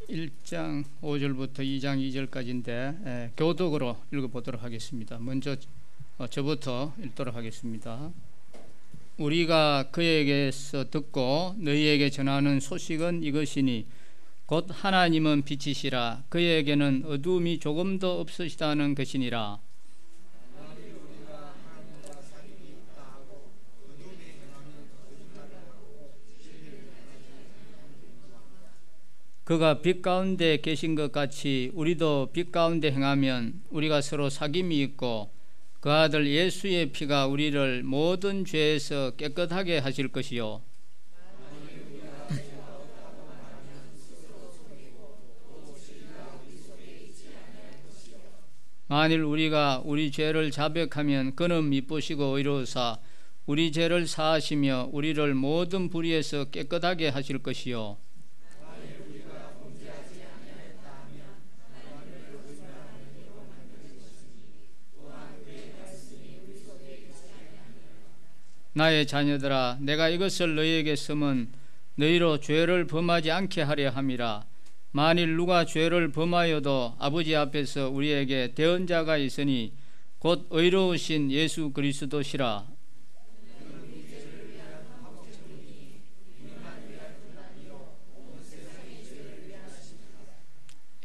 1장 5절부터 2장 2절까지인데 교독으로 읽어보도록 하겠습니다. 먼저 저부터 읽도록 하겠습니다. 우리가 그에게서 듣고 너희에게 전하는 소식은 이것이니 곧 하나님은 빛이시라 그에게는 어두움이 조금도 없으시다는 것이니라. 그가 빛 가운데 계신 것 같이 우리도 빛 가운데 행하면 우리가 서로 사귐이 있고 그 아들 예수의 피가 우리를 모든 죄에서 깨끗하게 하실 것이요 만일 우리가 우리 죄를 자백하면 그는 미쁘시고 의로우사 우리 죄를 사하시며 우리를 모든 불의에서 깨끗하게 하실 것이요 나의 자녀들아 내가 이것을 너희에게 쓰면 너희로 죄를 범하지 않게 하려 함이라. 만일 누가 죄를 범하여도 아버지 앞에서 우리에게 대언자가 있으니 곧 의로우신 예수 그리스도시라.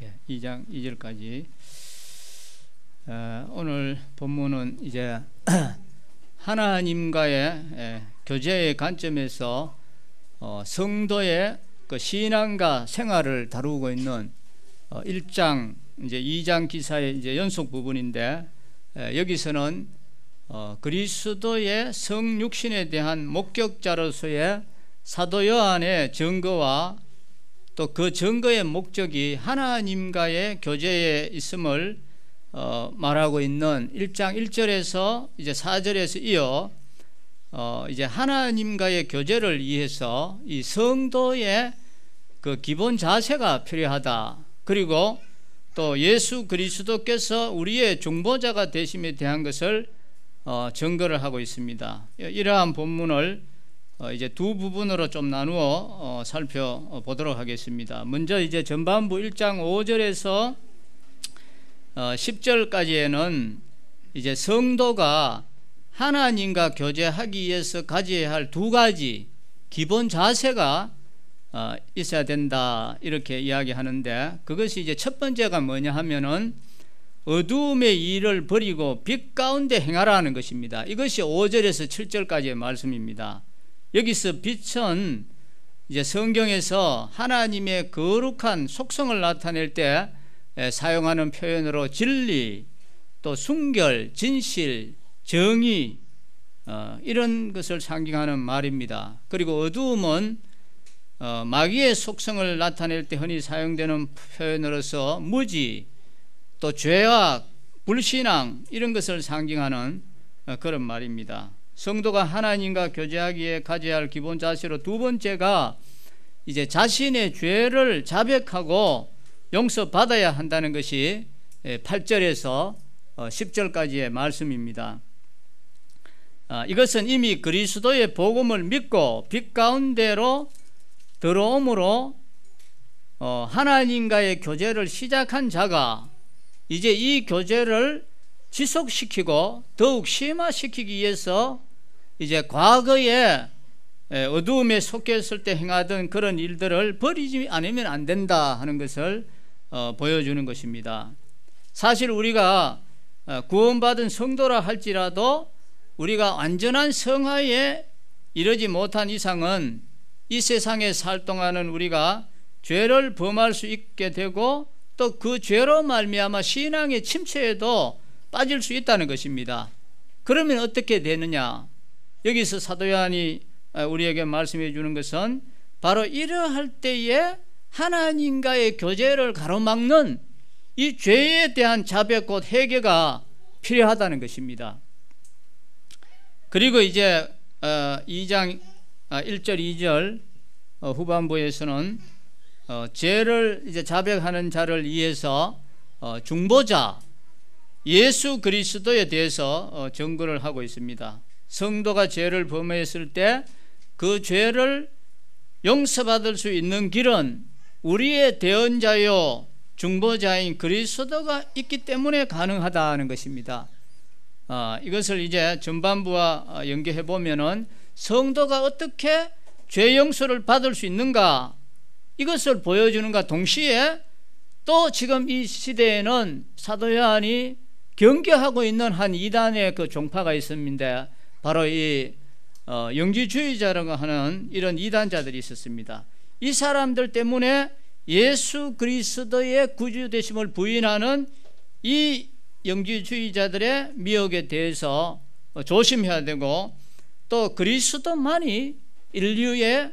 예, 2장 2절까지. 오늘 본문은 이제 하나님과의 교제의 관점에서 성도의 그 신앙과 생활을 다루고 있는 1장 이제 2장 기사의 이제 연속 부분인데 여기서는 그리스도의 성육신에 대한 목격자로서의 사도 요한의 증거와 또 그 증거의 목적이 하나님과의 교제에 있음을 말하고 있는 1장 1절에서 이제 4절에서 이어 이제 하나님과의 교제를 위해서 이 성도의 그 기본 자세가 필요하다. 그리고 또 예수 그리스도께서 우리의 중보자가 되심에 대한 것을 증거를 하고 있습니다. 이러한 본문을 이제 두 부분으로 좀 나누어 살펴보도록 하겠습니다. 먼저 이제 전반부 1장 5절에서 10절까지에는 이제 성도가 하나님과 교제하기 위해서 가져야 할 두 가지 기본 자세가 있어야 된다 이렇게 이야기하는데 그것이 이제 첫 번째가 뭐냐 하면은 어두움의 일을 버리고 빛 가운데 행하라는 것입니다. 이것이 5절에서 7절까지의 말씀입니다. 여기서 빛은 이제 성경에서 하나님의 거룩한 속성을 나타낼 때 사용하는 표현으로 진리, 또 순결, 진실, 정의 이런 것을 상징하는 말입니다. 그리고 어두움은 마귀의 속성을 나타낼 때 흔히 사용되는 표현으로서 무지, 또 죄악, 불신앙 이런 것을 상징하는 그런 말입니다. 성도가 하나님과 교제하기에 가져야 할 기본 자세로 두 번째가 이제 자신의 죄를 자백하고 용서받아야 한다는 것이 8절에서 10절까지의 말씀입니다. 이것은 이미 그리스도의 복음을 믿고 빛 가운데로 들어옴으로 하나님과의 교제를 시작한 자가 이제 이 교제를 지속시키고 더욱 심화시키기 위해서 이제 과거에 어두움에 속했을 때 행하던 그런 일들을 버리지 않으면 안 된다 하는 것을 보여주는 것입니다. 사실 우리가 구원받은 성도라 할지라도 우리가 완전한 성화에 이르지 못한 이상은 이 세상에 살 동안은 우리가 죄를 범할 수 있게 되고 또 그 죄로 말미암아 신앙의 침체에도 빠질 수 있다는 것입니다. 그러면 어떻게 되느냐? 여기서 사도 요한이 우리에게 말씀해 주는 것은 바로 이러할 때에 하나님과의 교제를 가로막는 이 죄에 대한 자백 곧 회개가 필요하다는 것입니다. 그리고 이제 2장 1절 2절 후반부에서는 죄를 이제 자백하는 자를 위해서 중보자 예수 그리스도에 대해서 증거를 하고 있습니다. 성도가 죄를 범했을 때 그 죄를 용서받을 수 있는 길은 우리의 대언자요 중보자인 그리스도가 있기 때문에 가능하다는 것입니다. 이것을 이제 전반부와 연계해 보면은 성도가 어떻게 죄 용서를 받을 수 있는가, 이것을 보여주는가 동시에 또 지금 이 시대에는 사도 요한이 경계하고 있는 한 이단의 그 종파가 있습니다. 바로 이 영지주의자라고 하는 이런 이단자들이 있었습니다. 이 사람들 때문에 예수 그리스도의 구주되심을 부인하는 이 영지주의자들의 미혹에 대해서 조심해야 되고, 또 그리스도만이 인류의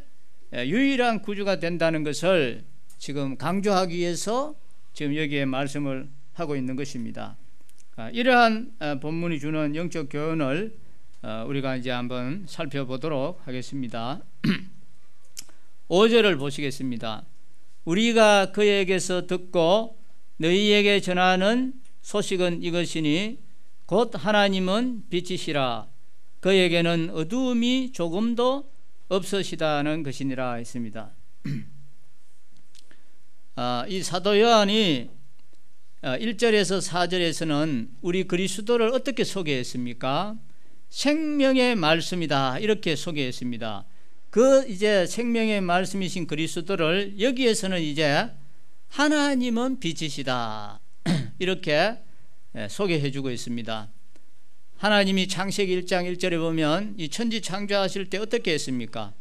유일한 구주가 된다는 것을 지금 강조하기 위해서 지금 여기에 말씀을 하고 있는 것입니다. 이러한 본문이 주는 영적 교훈을 우리가 이제 한번 살펴보도록 하겠습니다. 5절을 보시겠습니다. 우리가 그에게서 듣고 너희에게 전하는 소식은 이것이니 곧 하나님은 빛이시라 그에게는 어두움이 조금도 없으시다는 것이니라 했습니다. 이 사도 요한이 1절에서 4절에서는 우리 그리스도를 어떻게 소개했습니까? 생명의 말씀이다 이렇게 소개했습니다. 그 이제 생명의 말씀이신 그리스도를 여기에서는 이제 하나님은 빛이시다 이렇게 소개해 주고 있습니다. 하나님이 창세기 1장 1절에 보면 이 천지 창조하실 때 어떻게 했습니까?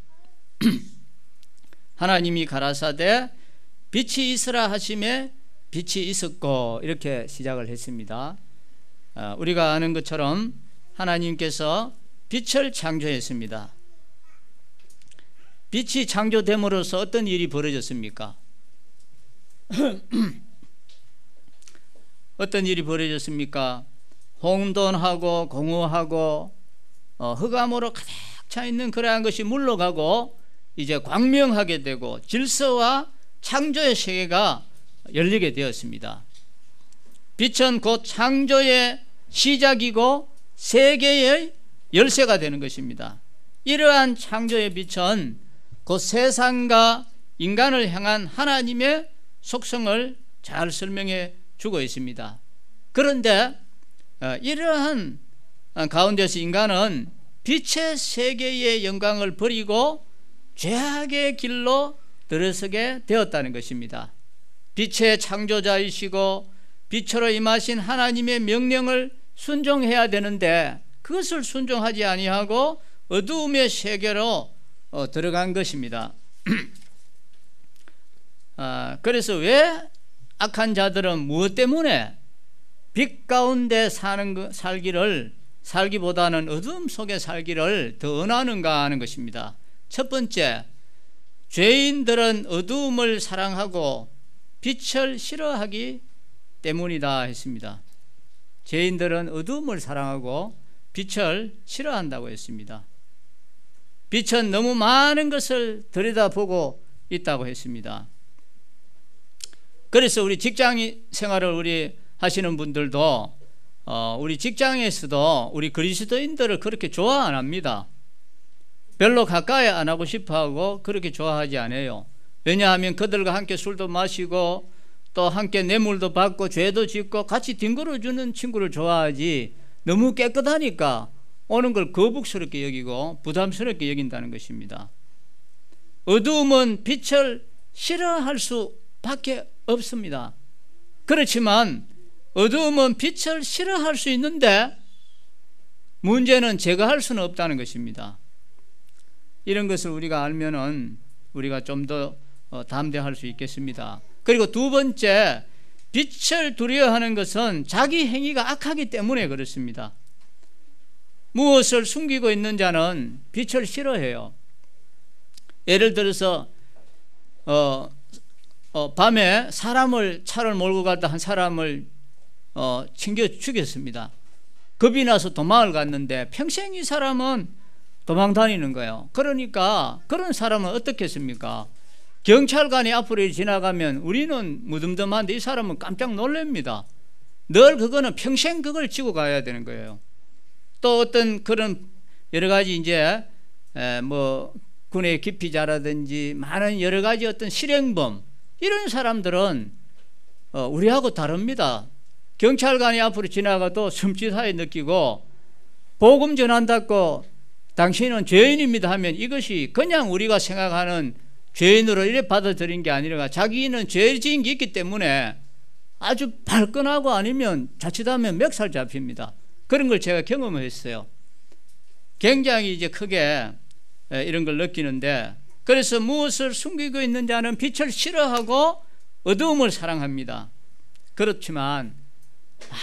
하나님이 가라사대 빛이 있으라 하심에 빛이 있었고 이렇게 시작을 했습니다. 우리가 아는 것처럼 하나님께서 빛을 창조했습니다. 빛이 창조됨으로써 어떤 일이 벌어졌습니까? 어떤 일이 벌어졌습니까? 혼돈하고 공허하고 흑암으로 가득 차 있는 그러한 것이 물러가고 이제 광명하게 되고 질서와 창조의 세계가 열리게 되었습니다. 빛은 곧 창조의 시작이고 세계의 열쇠가 되는 것입니다. 이러한 창조의 빛은 곧 세상과 인간을 향한 하나님의 속성을 잘 설명해 주고 있습니다. 그런데 이러한 가운데서 인간은 빛의 세계의 영광을 버리고 죄악의 길로 들어서게 되었다는 것입니다. 빛의 창조자이시고 빛으로 임하신 하나님의 명령을 순종해야 되는데 그것을 순종하지 아니하고 어두움의 세계로 들어간 것입니다. 그래서 왜 악한 자들은 무엇 때문에 빛 가운데 살기보다는 어둠 속에 살기를 더 원하는가 하는 것입니다. 첫 번째, 죄인들은 어두움을 사랑하고 빛을 싫어하기 때문이다 했습니다. 죄인들은 어두움을 사랑하고 빛을 싫어한다고 했습니다. 빛은 너무 많은 것을 들여다보고 있다고 했습니다. 그래서 우리 직장 생활을 우리 하시는 분들도 우리 직장에서도 우리 그리스도인들을 그렇게 좋아 안 합니다. 별로 가까이 안 하고 싶어하고 그렇게 좋아하지 않아요. 왜냐하면 그들과 함께 술도 마시고 또 함께 뇌물도 받고 죄도 짓고 같이 뒹굴어주는 친구를 좋아하지, 너무 깨끗하니까 오는 걸 거북스럽게 여기고 부담스럽게 여긴다는 것입니다. 어두움은 빛을 싫어할 수밖에 없습니다. 그렇지만 어두움은 빛을 싫어할 수 있는데 문제는 제거할 수는 없다는 것입니다. 이런 것을 우리가 알면은 우리가 좀 더 담대할 수 있겠습니다. 그리고 두 번째, 빛을 두려워하는 것은 자기 행위가 악하기 때문에 그렇습니다. 무엇을 숨기고 있는 자는 빛을 싫어해요. 예를 들어서 밤에 차를 몰고 가다 한 사람을 챙겨 죽였습니다. 겁이 나서 도망을 갔는데 평생 이 사람은 도망 다니는 거예요. 그러니까 그런 사람은 어떻게 했습니까? 경찰관이 앞으로 지나가면 우리는 무덤덤한데 이 사람은 깜짝 놀랍니다. 늘 그거는 평생 그걸 지고 가야 되는 거예요. 또 어떤 그런 여러 가지 이제 뭐 군의 기피자라든지 많은 여러 가지 어떤 실행범, 이런 사람들은 우리하고 다릅니다. 경찰관이 앞으로 지나가도 섬찟하게 느끼고 복음 전한다고 당신은 죄인입니다 하면 이것이 그냥 우리가 생각하는 죄인으로 이래 받아들인 게 아니라 자기는 죄 지은 게 있기 때문에 아주 발끈하고 아니면 자칫하면 멱살 잡힙니다. 그런 걸 제가 경험했어요. 굉장히 이제 크게 이런 걸 느끼는데, 그래서 무엇을 숨기고 있는 자는 빛을 싫어하고 어두움을 사랑합니다. 그렇지만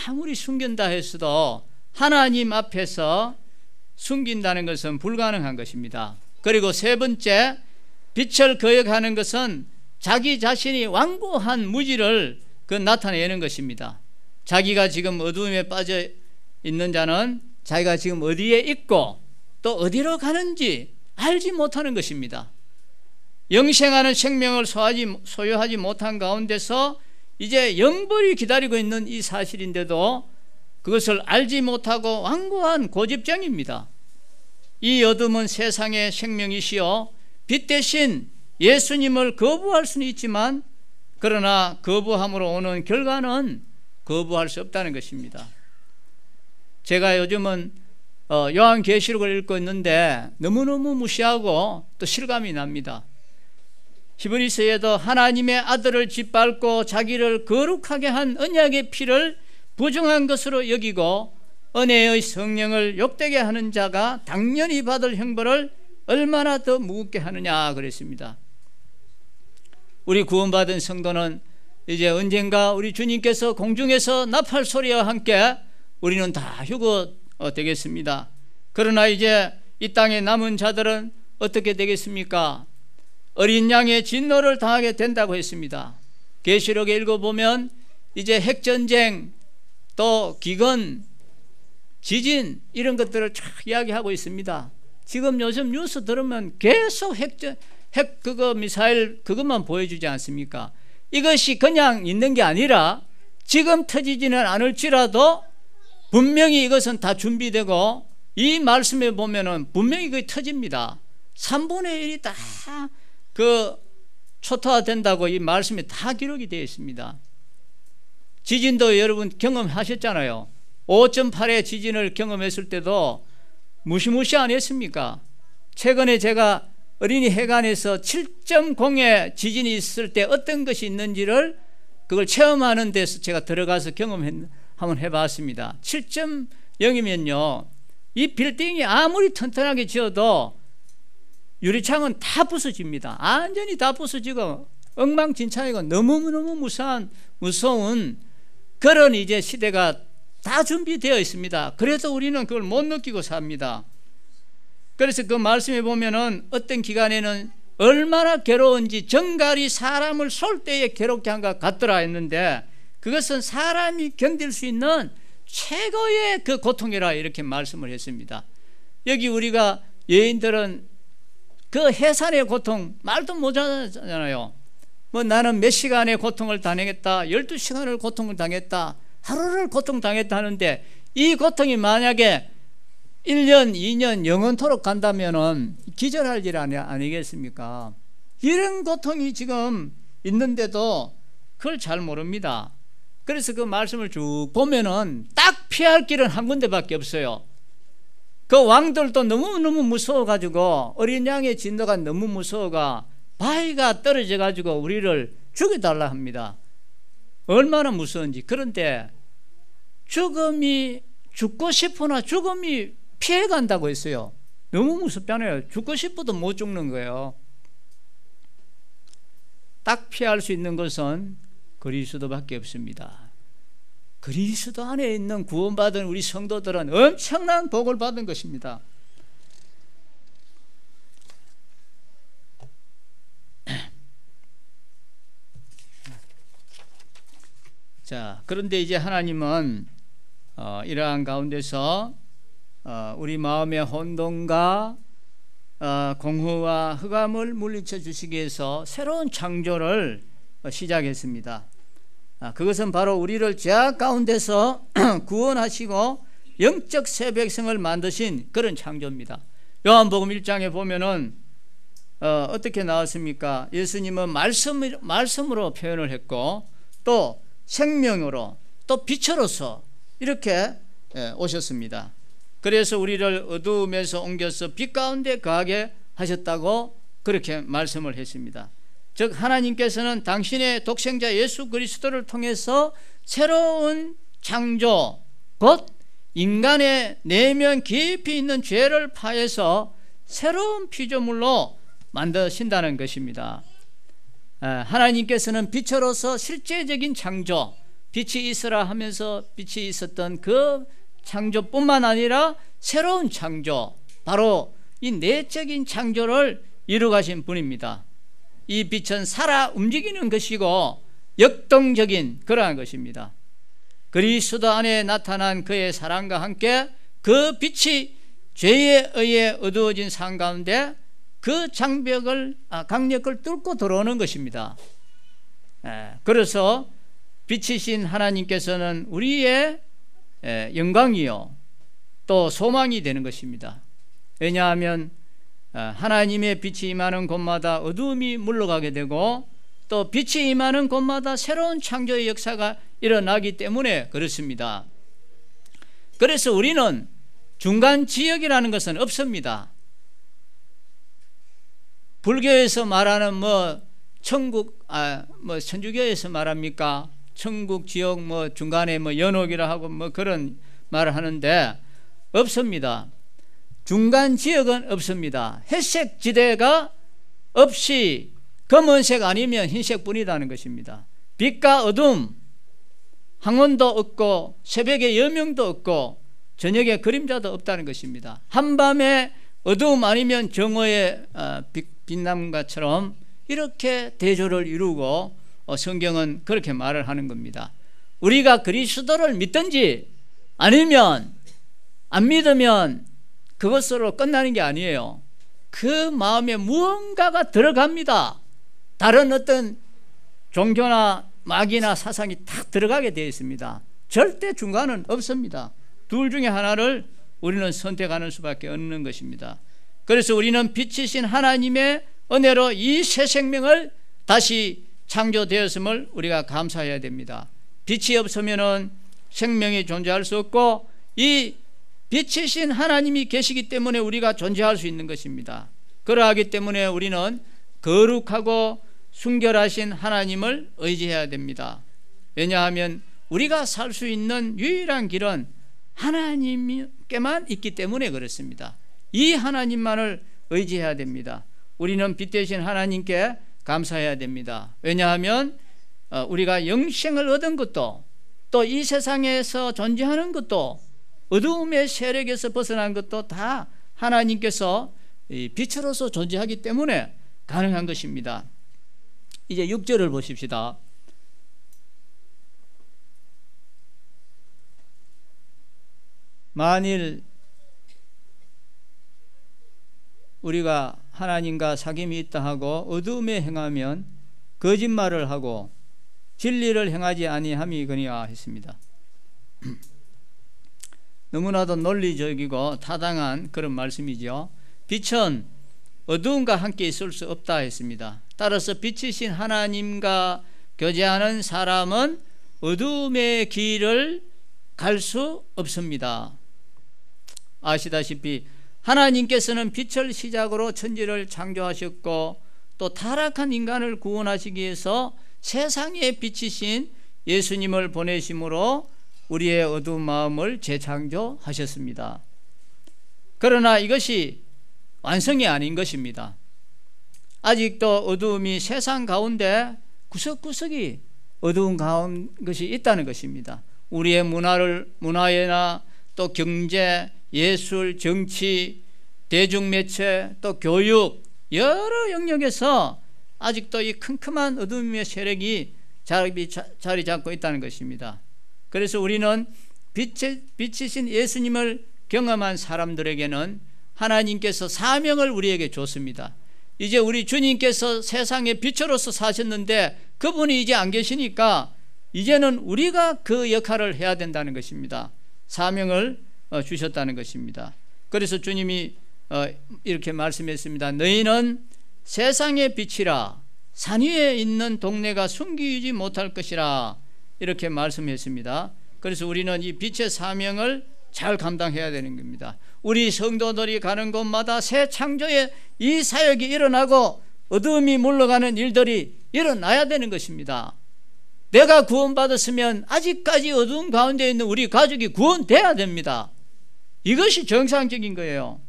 아무리 숨긴다 했어도 하나님 앞에서 숨긴다는 것은 불가능한 것입니다. 그리고 세 번째, 빛을 거역하는 것은 자기 자신이 완고한 무지를 나타내는 것입니다. 자기가 지금 어두움에 빠져 있는 자는 자기가 지금 어디에 있고 또 어디로 가는지 알지 못하는 것입니다. 영생하는 생명을 소유하지 못한 가운데서 이제 영벌이 기다리고 있는 이 사실인데도 그것을 알지 못하고 완고한 고집쟁입니다. 이 어둠은 세상의 생명이시요 빛 대신 예수님을 거부할 수는 있지만, 그러나 거부함으로 오는 결과는 거부할 수 없다는 것입니다. 제가 요즘은 요한계시록을 읽고 있는데 너무너무 무시하고 또 실감이 납니다. 히브리서에도 하나님의 아들을 짓밟고 자기를 거룩하게 한 언약의 피를 부정한 것으로 여기고 은혜의 성령을 욕되게 하는 자가 당연히 받을 형벌을 얼마나 더 무겁게 하느냐 그랬습니다. 우리 구원받은 성도는 이제 언젠가 우리 주님께서 공중에서 나팔 소리와 함께 우리는 다 휴거 되겠습니다. 그러나 이제 이 땅에 남은 자들은 어떻게 되겠습니까? 어린 양의 진노를 당하게 된다고 했습니다. 계시록에 읽어보면 이제 핵전쟁, 또 기근, 지진 이런 것들을 쫙 이야기하고 있습니다. 지금 요즘 뉴스 들으면 계속 미사일 그것만 보여주지 않습니까? 이것이 그냥 있는 게 아니라 지금 터지지는 않을지라도 분명히 이것은 다 준비되고, 이 말씀에 보면은 분명히 그게 터집니다. 3분의 1이 다 초토화된다고 이 말씀에 다 기록이 되어 있습니다. 지진도 여러분 경험하셨잖아요. 5.8의 지진을 경험했을 때도 무시무시 안 했습니까? 최근에 제가 어린이 해관에서 7.0의 지진이 있을 때 어떤 것이 있는지를 그걸 체험하는 데서 제가 들어가서 한번 해봤습니다. 7.0이면요 이 빌딩이 아무리 튼튼하게 지어도 유리창은 다 부서집니다. 완전히 다 부서지고 엉망진창이고 너무너무 무서운 그런 이제 시대가 다 준비되어 있습니다. 그래도 우리는 그걸 못 느끼고 삽니다. 그래서 그 말씀에 보면은 어떤 기간에는 얼마나 괴로운지 정갈이 사람을 쏠 때에 괴롭게 한 것 같더라 했는데, 그것은 사람이 견딜 수 있는 최고의 그 고통이라 이렇게 말씀을 했습니다. 여기 우리가 여인들은 그 해산의 고통 말도 못하잖아요. 뭐 나는 몇 시간의 고통을 당했다, 12시간을 고통을 당했다, 하루를 고통당했다 하는데, 이 고통이 만약에 1년, 2년 영원토록 간다면은 기절할 일 아니겠습니까? 이런 고통이 지금 있는데도 그걸 잘 모릅니다. 그래서 그 말씀을 쭉 보면은 딱 피할 길은 한 군데밖에 없어요. 그 왕들도 너무너무 무서워가지고, 어린 양의 진노가 너무 무서워가 바위가 떨어져가지고 우리를 죽여달라 합니다. 얼마나 무서운지. 그런데 죽고 싶으나 죽음이 피해간다고 했어요. 너무 무섭잖아요. 죽고 싶어도 못 죽는 거예요. 딱 피할 수 있는 것은 그리스도밖에 없습니다. 그리스도 안에 있는 구원받은 우리 성도들은 엄청난 복을 받은 것입니다. 자, 그런데 이제 하나님은 이러한 가운데서 우리 마음의 혼돈과 공허와 흑암을 물리쳐 주시기 위해서 새로운 창조를 시작했습니다. 그것은 바로 우리를 죄악 가운데서 구원하시고 영적 새 백성을 만드신 그런 창조입니다. 요한복음 1장에 보면은 어떻게 나왔습니까? 예수님은 말씀으로 표현을 했고 또 생명으로 또 빛으로서 이렇게 오셨습니다. 그래서 우리를 어두움에서 옮겨서 빛 가운데 거하게 하셨다고 그렇게 말씀을 했습니다. 즉 하나님께서는 당신의 독생자 예수 그리스도를 통해서 새로운 창조, 곧 인간의 내면 깊이 있는 죄를 파해서 새로운 피조물로 만드신다는 것입니다. 하나님께서는 빛으로서 실제적인 창조, 빛이 있으라 하면서 빛이 있었던 그 창조뿐만 아니라 새로운 창조, 바로 이 내적인 창조를 이루가신 분입니다. 이 빛은 살아 움직이는 것이고 역동적인 그러한 것입니다. 그리스도 안에 나타난 그의 사랑과 함께 그 빛이 죄에 의해 어두워진 삶 가운데 그 강력을 뚫고 들어오는 것입니다. 그래서 빛이신 하나님께서는 우리의 영광이요 또 소망이 되는 것입니다. 왜냐하면 하나님의 빛이 임하는 곳마다 어두움이 물러가게 되고 또 빛이 임하는 곳마다 새로운 창조의 역사가 일어나기 때문에 그렇습니다. 그래서 우리는 중간 지역이라는 것은 없습니다. 불교에서 말하는 천주교에서 말합니까? 천국 지역 중간에 연옥이라 하고 그런 말을 하는데 없습니다. 중간 지역은 없습니다. 회색 지대가 없이 검은색 아니면 흰색뿐이라는 것입니다. 빛과 어둠, 황혼도 없고 새벽에 여명도 없고 저녁에 그림자도 없다는 것입니다. 한밤에 어두움 아니면 정오의 빛남과처럼 이렇게 대조를 이루고 성경은 그렇게 말을 하는 겁니다. 우리가 그리스도를 믿든지 아니면 안 믿으면 그것으로 끝나는 게 아니에요. 그 마음에 무언가가 들어갑니다. 다른 어떤 종교나 마귀나 사상이 탁 들어가게 되어 있습니다. 절대 중간은 없습니다. 둘 중에 하나를 우리는 선택하는 수밖에 없는 것입니다. 그래서 우리는 빛이신 하나님의 은혜로 이 새 생명을 다시 창조되었음을 우리가 감사해야 됩니다. 빛이 없으면 생명이 존재할 수 없고 이 빛이신 하나님이 계시기 때문에 우리가 존재할 수 있는 것입니다. 그러하기 때문에 우리는 거룩하고 순결하신 하나님을 의지해야 됩니다. 왜냐하면 우리가 살 수 있는 유일한 길은 하나님께만 있기 때문에 그렇습니다. 이 하나님만을 의지해야 됩니다. 우리는 빛 되신 하나님께 감사해야 됩니다. 왜냐하면 우리가 영생을 얻은 것도 또 이 세상에서 존재하는 것도 어두움의 세력에서 벗어난 것도 다 하나님께서 빛으로서 존재하기 때문에 가능한 것입니다. 이제 6절을 보십시다. 만일 우리가 하나님과 사귐이 있다 하고 어두움에 행하면 거짓말을 하고 진리를 행하지 아니함이거니와 했습니다. 너무나도 논리적이고 타당한 그런 말씀이죠. 빛은 어두움과 함께 있을 수 없다 했습니다. 따라서 빛이신 하나님과 교제하는 사람은 어두움의 길을 갈 수 없습니다. 아시다시피 하나님께서는 빛을 시작으로 천지를 창조하셨고 또 타락한 인간을 구원하시기 위해서 세상에 빛이신 예수님을 보내심으로 우리의 어두운 마음을 재창조하셨습니다. 그러나 이것이 완성이 아닌 것입니다. 아직도 어두움이 세상 가운데 구석구석이 어두운 것이 있다는 것입니다. 우리의 문화나 또 경제, 예술, 정치, 대중매체, 또 교육 여러 영역에서 아직도 이 큼큼한 어둠의 세력이 자리 잡고 있다는 것입니다. 그래서 우리는 빛이신 예수님을 경험한 사람들에게는 하나님께서 사명을 우리에게 줬습니다. 이제 우리 주님께서 세상의 빛으로서 사셨는데 그분이 이제 안 계시니까 이제는 우리가 그 역할을 해야 된다는 것입니다. 사명을 주셨다는 것입니다. 그래서 주님이 이렇게 말씀했습니다. 너희는 세상의 빛이라 산 위에 있는 동네가 숨기지 못할 것이라 이렇게 말씀했습니다. 그래서 우리는 이 빛의 사명을 잘 감당해야 되는 겁니다. 우리 성도들이 가는 곳마다 새 창조의 이 사역이 일어나고 어둠이 물러가는 일들이 일어나야 되는 것입니다. 내가 구원받았으면 아직까지 어둠 가운데 있는 우리 가족이 구원돼야 됩니다. 이것이 정상적인 거예요.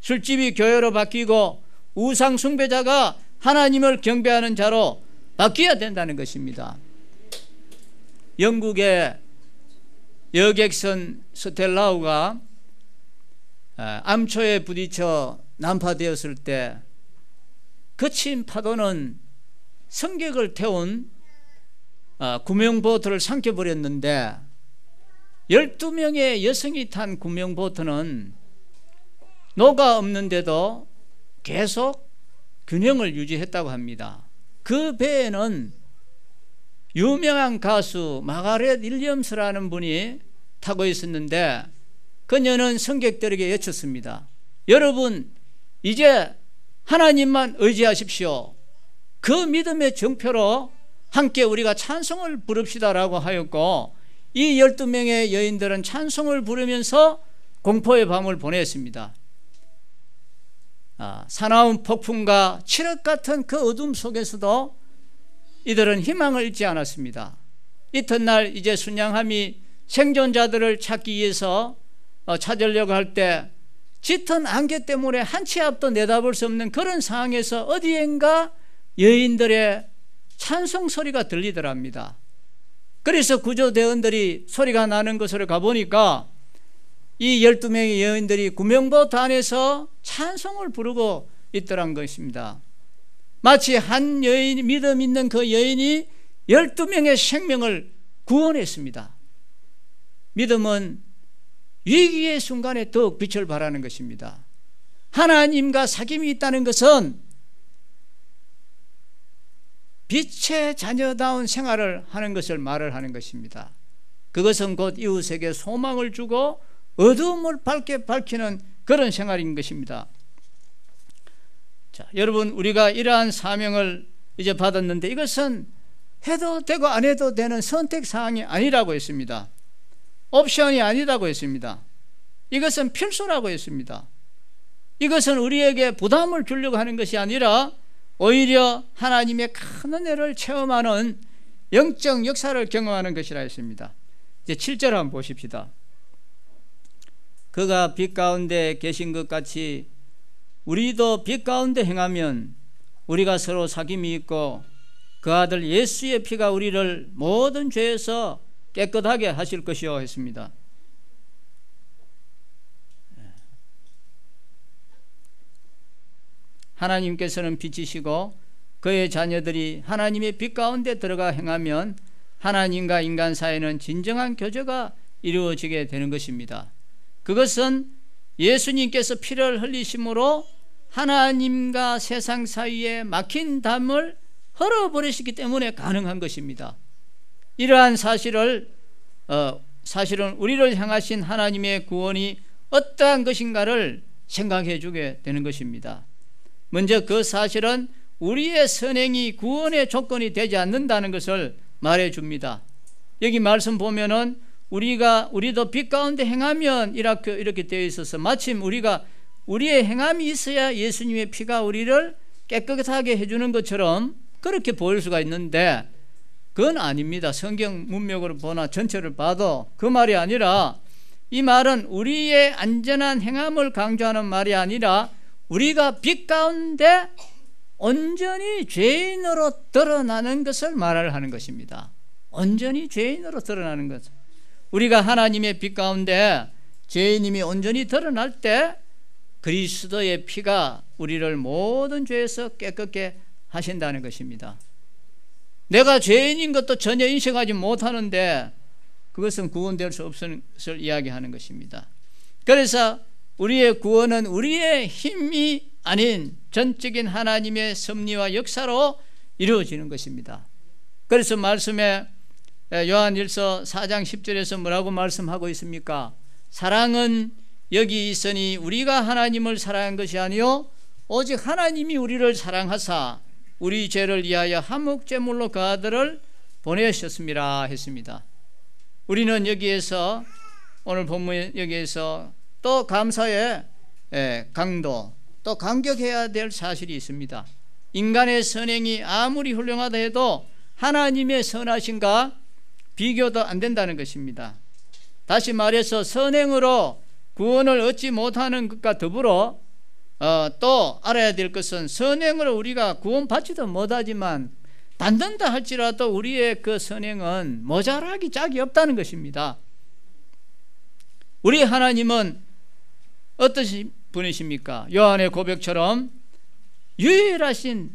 술집이 교회로 바뀌고 우상 숭배자가 하나님을 경배하는 자로 바뀌어야 된다는 것입니다. 영국의 여객선 스텔라우가 암초에 부딪혀 난파되었을 때 거친 파도는 승객을 태운 구명보트를 삼켜버렸는데 12명의 여성이 탄 구명보트는 노가 없는데도 계속 균형을 유지했다고 합니다. 그 배에는 유명한 가수 마가렛 윌리엄스라는 분이 타고 있었는데 그녀는 승객들에게 여쭙습니다. 여러분, 이제 하나님만 의지하십시오. 그 믿음의 정표로 함께 우리가 찬송을 부릅시다라고 하였고, 이 12명의 여인들은 찬송을 부르면서 공포의 밤을 보냈습니다. 사나운 폭풍과 칠흑 같은 그 어둠 속에서도 이들은 희망을 잃지 않았습니다. 이튿날 이제 순양함이 생존자들을 찾기 위해서 찾으려고 할 때 짙은 안개 때문에 한 치 앞도 내다볼 수 없는 그런 상황에서 어디엔가 여인들의 찬송 소리가 들리더랍니다. 그래서 구조대원들이 소리가 나는 곳으로 가보니까 이 12명의 여인들이 구명보트 안에서 찬송을 부르고 있더란 것입니다. 마치 한 여인, 믿음 있는 그 여인이 12명의 생명을 구원했습니다. 믿음은 위기의 순간에 더욱 빛을 발하는 것입니다. 하나님과 사귐이 있다는 것은 빛의 자녀다운 생활을 하는 것을 말을 하는 것입니다. 그것은 곧 이웃에게 소망을 주고 어두움을 밝게 밝히는 그런 생활인 것입니다. 자, 여러분, 우리가 이러한 사명을 이제 받았는데 이것은 해도 되고 안 해도 되는 선택사항이 아니라고 했습니다. 옵션이 아니라고 했습니다. 이것은 필수라고 했습니다. 이것은 우리에게 부담을 주려고 하는 것이 아니라 오히려 하나님의 큰 은혜를 체험하는 영적 역사를 경험하는 것이라 했습니다. 이제 7절 한번 보십시다. 그가 빛 가운데 계신 것 같이 우리도 빛 가운데 행하면 우리가 서로 사귐이 있고 그 아들 예수의 피가 우리를 모든 죄에서 깨끗하게 하실 것이요 했습니다. 하나님께서는 빛이시고 그의 자녀들이 하나님의 빛 가운데 들어가 행하면 하나님과 인간 사이에는 진정한 교제가 이루어지게 되는 것입니다. 그것은 예수님께서 피를 흘리심으로 하나님과 세상 사이에 막힌 담을 헐어버리시기 때문에 가능한 것입니다. 이러한 사실은 우리를 향하신 하나님의 구원이 어떠한 것인가를 생각해 주게 되는 것입니다. 먼저 그 사실은 우리의 선행이 구원의 조건이 되지 않는다는 것을 말해 줍니다. 여기 말씀 보면은 우리도 빛 가운데 행하면 이렇게 되어 있어서 마침 우리의 행함이 있어야 예수님의 피가 우리를 깨끗하게 해주는 것처럼 그렇게 보일 수가 있는데 그건 아닙니다. 성경 문맥으로 보나 전체를 봐도 그 말이 아니라 이 말은 우리의 안전한 행함을 강조하는 말이 아니라 우리가 빛 가운데 온전히 죄인으로 드러나는 것을 말하는 것입니다. 온전히 죄인으로 드러나는 것. 우리가 하나님의 빛 가운데 죄인임이 온전히 드러날 때 그리스도의 피가 우리를 모든 죄에서 깨끗게 하신다는 것입니다. 내가 죄인인 것도 전혀 인식하지 못하는데 그것은 구원될 수 없는 것을 이야기하는 것입니다. 그래서 우리의 구원은 우리의 힘이 아닌 전적인 하나님의 섭리와 역사로 이루어지는 것입니다. 그래서 말씀에 요한일서 4장 10절에서 뭐라고 말씀하고 있습니까? 사랑은 여기 있으니 우리가 하나님을 사랑한 것이 아니요 오직 하나님이 우리를 사랑하사 우리 죄를 위하여 한몫제물로 그 아들을 보내셨습니다 했습니다. 우리는 여기에서 오늘 본문 여기에서 또 감사의 강도, 또 감격해야 될 사실이 있습니다. 인간의 선행이 아무리 훌륭하다 해도 하나님의 선하심과 비교도 안 된다는 것입니다. 다시 말해서 선행으로 구원을 얻지 못하는 것과 더불어 또 알아야 될 것은 선행으로 우리가 구원받지도 못하지만 받는다 할지라도 우리의 그 선행은 모자라기 짝이 없다는 것입니다. 우리 하나님은 어떠신 분이십니까? 요한의 고백처럼 유일하신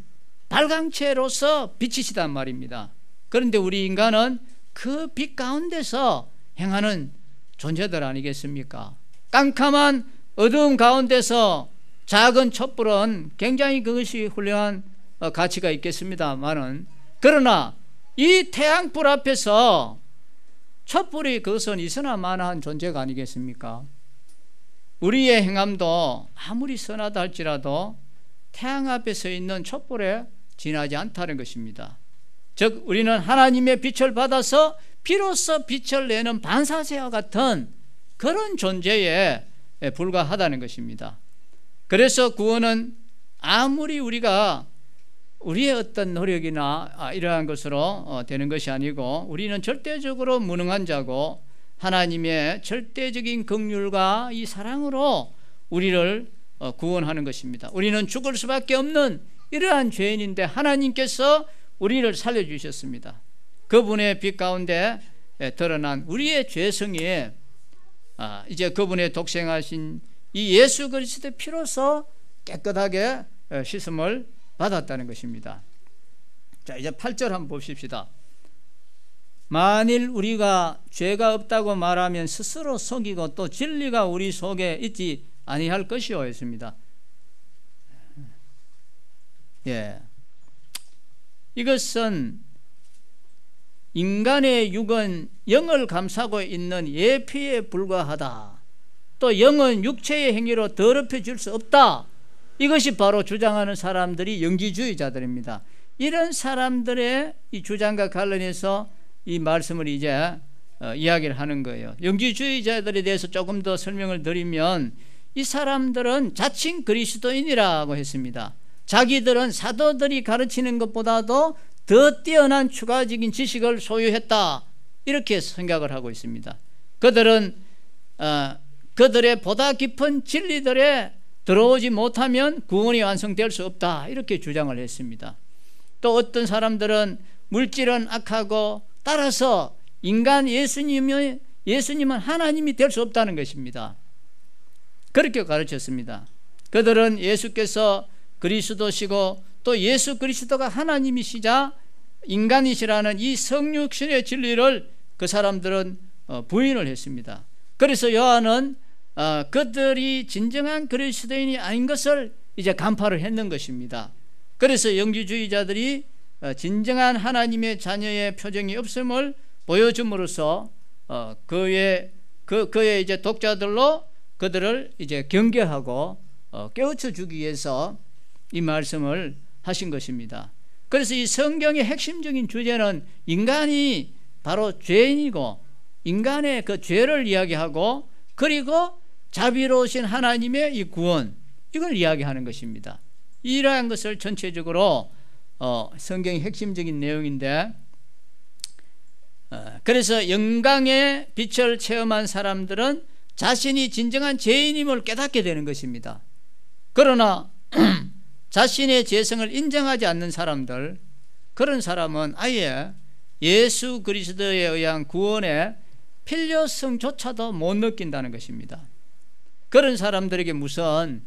발광체로서 빛이시단 말입니다. 그런데 우리 인간은 그 빛 가운데서 행하는 존재들 아니겠습니까? 깜깜한 어두움 가운데서 작은 촛불은 굉장히 그것이 훌륭한 가치가 있겠습니다만은, 그러나 이 태양불 앞에서 촛불이 그것은 있으나마나한 존재가 아니겠습니까? 우리의 행함도 아무리 선하다 할지라도 태양 앞에 서 있는 촛불에 지나지 않다는 것입니다. 즉 우리는 하나님의 빛을 받아서 비로소 빛을 내는 반사체와 같은 그런 존재에 불과하다는 것입니다. 그래서 구원은 아무리 우리가 우리의 어떤 노력이나 이러한 것으로 되는 것이 아니고, 우리는 절대적으로 무능한 자고 하나님의 절대적인 긍휼과 이 사랑으로 우리를 구원하는 것입니다. 우리는 죽을 수밖에 없는 이러한 죄인인데 하나님께서 우리를 살려주셨습니다. 그분의 빛 가운데 드러난 우리의 죄성이 이제 그분의 독생하신 이 예수 그리스도의 피로서 깨끗하게 씻음을 받았다는 것입니다. 자, 이제 8절 한번 봅시다. 만일 우리가 죄가 없다고 말하면 스스로 속이고 또 진리가 우리 속에 있지 아니할 것이요 했습니다. 이것은 인간의 육은 영을 감싸고 있는 예피에 불과하다, 또 영은 육체의 행위로 더럽혀질 수 없다, 이것이 바로 주장하는 사람들이 영지주의자들입니다. 이런 사람들의 이 주장과 관련해서 이 말씀을 이제 이야기를 하는 거예요. 영지주의자들에 대해서 조금 더 설명을 드리면, 이 사람들은 자칭 그리스도인이라고 했습니다. 자기들은 사도들이 가르치는 것보다도 더 뛰어난 추가적인 지식을 소유했다, 이렇게 생각을 하고 있습니다. 그들은 그들의 보다 깊은 진리들에 들어오지 못하면 구원이 완성될 수 없다, 이렇게 주장을 했습니다. 또 어떤 사람들은 물질은 악하고 따라서 인간 예수님은 하나님이 될 수 없다는 것입니다. 그렇게 가르쳤습니다. 그들은 예수께서 그리스도시고 또 예수 그리스도가 하나님이시자 인간이시라는 이 성육신의 진리를 그 사람들은 부인을 했습니다. 그래서 요한은 그들이 진정한 그리스도인이 아닌 것을 이제 간파를 했는 것입니다. 그래서 영지주의자들이 진정한 하나님의 자녀의 표정이 없음을 보여줌으로써 그의 이제 독자들로 그들을 이제 경계하고 깨우쳐 주기 위해서 이 말씀을 하신 것입니다. 그래서 이 성경의 핵심적인 주제는 인간이 바로 죄인이고 인간의 그 죄를 이야기하고, 그리고 자비로우신 하나님의 이 구원, 이걸 이야기하는 것입니다. 이러한 것을 전체적으로 성경의 핵심적인 내용인데, 그래서 영광의 빛을 체험한 사람들은 자신이 진정한 죄인임을 깨닫게 되는 것입니다. 그러나 자신의 죄성을 인정하지 않는 사람들, 그런 사람은 아예 예수 그리스도에 의한 구원의 필요성조차도 못 느낀다는 것입니다. 그런 사람들에게 무슨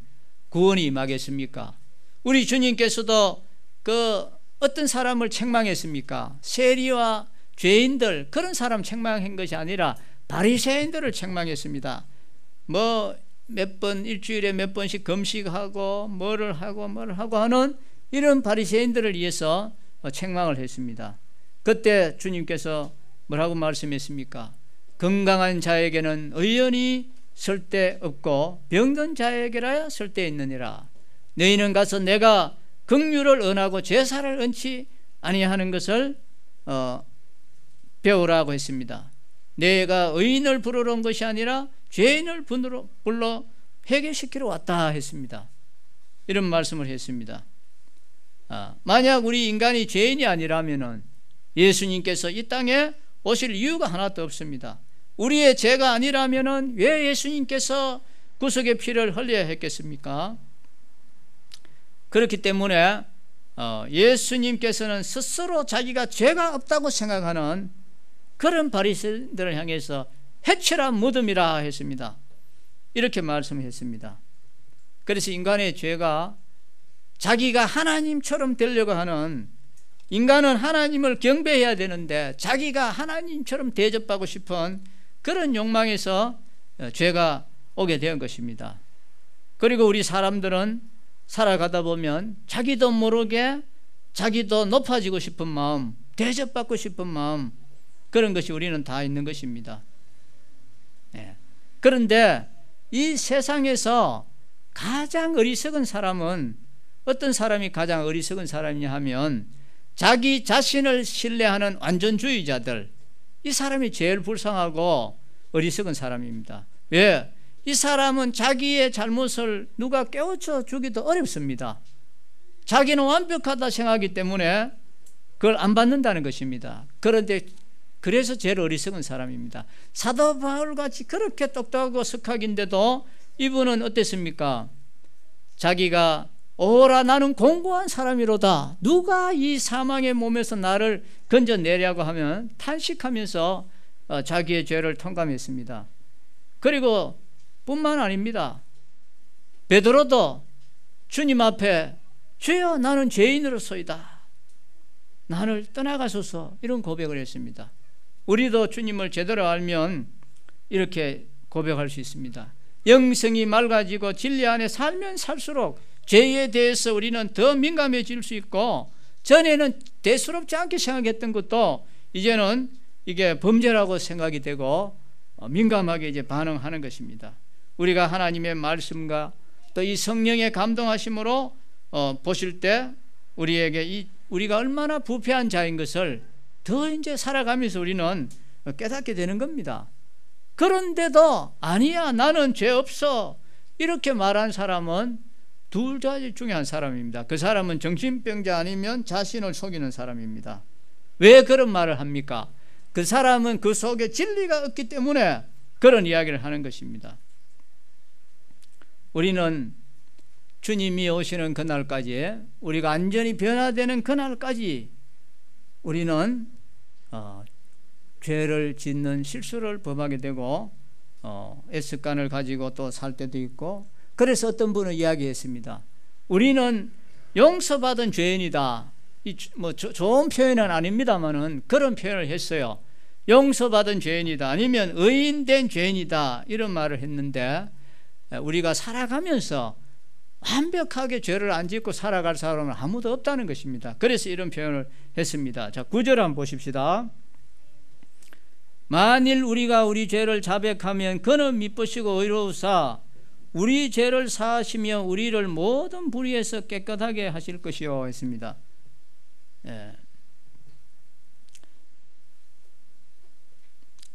구원이 임하겠습니까? 우리 주님께서도 그 어떤 사람을 책망했습니까? 세리와 죄인들, 그런 사람 책망한 것이 아니라 바리새인들을 책망했습니다. 몇 번, 일주일에 몇 번씩 금식하고 뭐를 하고 하는 이런 바리새인들을 위해서 책망을 했습니다. 그때 주님께서 뭐라고 말씀했습니까? 건강한 자에게는 의연히 쓸데 없고 병든 자에게라야 쓸데 있느니라. 너희는 가서 내가 긍휼을 언하고 제사를 얹지 아니하는 것을 배우라고 했습니다. 내가 의인을 부르러 온 것이 아니라 죄인을 불러 회개시키러 왔다 했습니다. 이런 말씀을 했습니다. 만약 우리 인간이 죄인이 아니라면 예수님께서 이 땅에 오실 이유가 하나도 없습니다. 우리의 죄가 아니라면 왜 예수님께서 구속의 피를 흘려야 했겠습니까? 그렇기 때문에 예수님께서는 스스로 자기가 죄가 없다고 생각하는 그런 바리새인들을 향해서 해치라 무덤이라 했습니다. 이렇게 말씀했습니다. 그래서 인간의 죄가 자기가 하나님처럼 되려고 하는, 인간은 하나님을 경배해야 되는데 자기가 하나님처럼 대접받고 싶은 그런 욕망에서 죄가 오게 된 것입니다. 그리고 우리 사람들은 살아가다 보면 자기도 모르게 자기도 높아지고 싶은 마음, 대접받고 싶은 마음, 그런 것이 우리는 다 있는 것입니다. 그런데 이 세상에서 가장 어리석은 사람은, 어떤 사람이 가장 어리석은 사람이냐 하면 자기 자신을 신뢰하는 완전주의자들, 이 사람이 제일 불쌍하고 어리석은 사람입니다. 왜? 이 사람은 자기의 잘못을 누가 깨우쳐 주기도 어렵습니다. 자기는 완벽하다 생각하기 때문에 그걸 안 받는다는 것입니다. 그런데 그래서 제일 어리석은 사람입니다. 사도 바울같이 그렇게 똑똑하고 석학인데도 이분은 어땠습니까? 자기가 오라 나는 공고한 사람이로다, 누가 이 사망의 몸에서 나를 건져내려고 하면 탄식하면서 자기의 죄를 통감했습니다. 그리고 뿐만 아닙니다. 베드로도 주님 앞에 주여 나는 죄인으로서이다, 나를 떠나가소서, 이런 고백을 했습니다. 우리도 주님을 제대로 알면 이렇게 고백할 수 있습니다. 영성이 맑아지고 진리 안에 살면 살수록 죄에 대해서 우리는 더 민감해질 수 있고, 전에는 대수롭지 않게 생각했던 것도 이제는 이게 범죄라고 생각이 되고 민감하게 이제 반응하는 것입니다. 우리가 하나님의 말씀과 또 이 성령의 감동하심으로 보실 때 우리에게 우리가 얼마나 부패한 자인 것을 더 이제 살아가면서 우리는 깨닫게 되는 겁니다. 그런데도 아니야 나는 죄 없어 이렇게 말한 사람은 둘 중에 한 사람입니다. 그 사람은 정신병자 아니면 자신을 속이는 사람입니다. 왜 그런 말을 합니까? 그 사람은 그 속에 진리가 없기 때문에 그런 이야기를 하는 것입니다. 우리는 주님이 오시는 그날까지, 우리가 완전히 변화되는 그날까지 우리는 죄를 짓는 실수를 범하게 되고 습관을 가지고 또 살 때도 있고, 그래서 어떤 분은 이야기했습니다. 우리는 용서받은 죄인이다. 좋은 표현은 아닙니다만은 그런 표현을 했어요. 용서받은 죄인이다, 아니면 의인된 죄인이다, 이런 말을 했는데 우리가 살아가면서 완벽하게 죄를 안 짓고 살아갈 사람은 아무도 없다는 것입니다. 그래서 이런 표현을 했습니다. 자, 9절 한번 보십시다. 만일 우리가 우리 죄를 자백하면 그는 미쁘시고 의로우사 우리 죄를 사하시며 우리를 모든 불의에서 깨끗하게 하실 것이요 했습니다.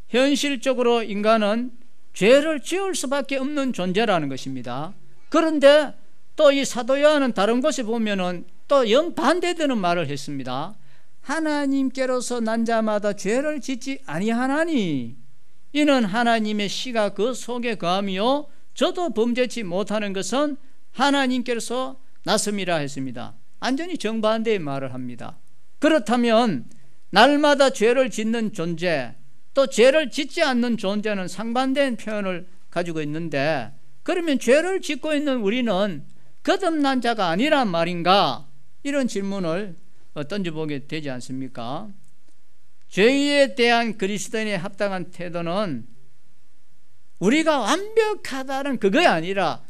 현실적으로 인간은 죄를 지을 수밖에 없는 존재라는 것입니다. 그런데 또 이 사도 요한은 다른 곳에 보면은 또 영반대되는 말을 했습니다. 하나님께로서 난 자마다 죄를 짓지 아니하나니 이는 하나님의 씨가 그 속에 거하며 저도 범죄치 못하는 것은 하나님께로서 났음이라 했습니다. 완전히 정반대의 말을 합니다. 그렇다면 날마다 죄를 짓는 존재, 또 죄를 짓지 않는 존재는 상반된 표현을 가지고 있는데, 그러면 죄를 짓고 있는 우리는 거듭난 자가 아니란 말인가? 이런 질문을 던져보게 되지 않습니까? 죄에 대한 그리스도인의 합당한 태도는 우리가 완벽하다는 그게 아니라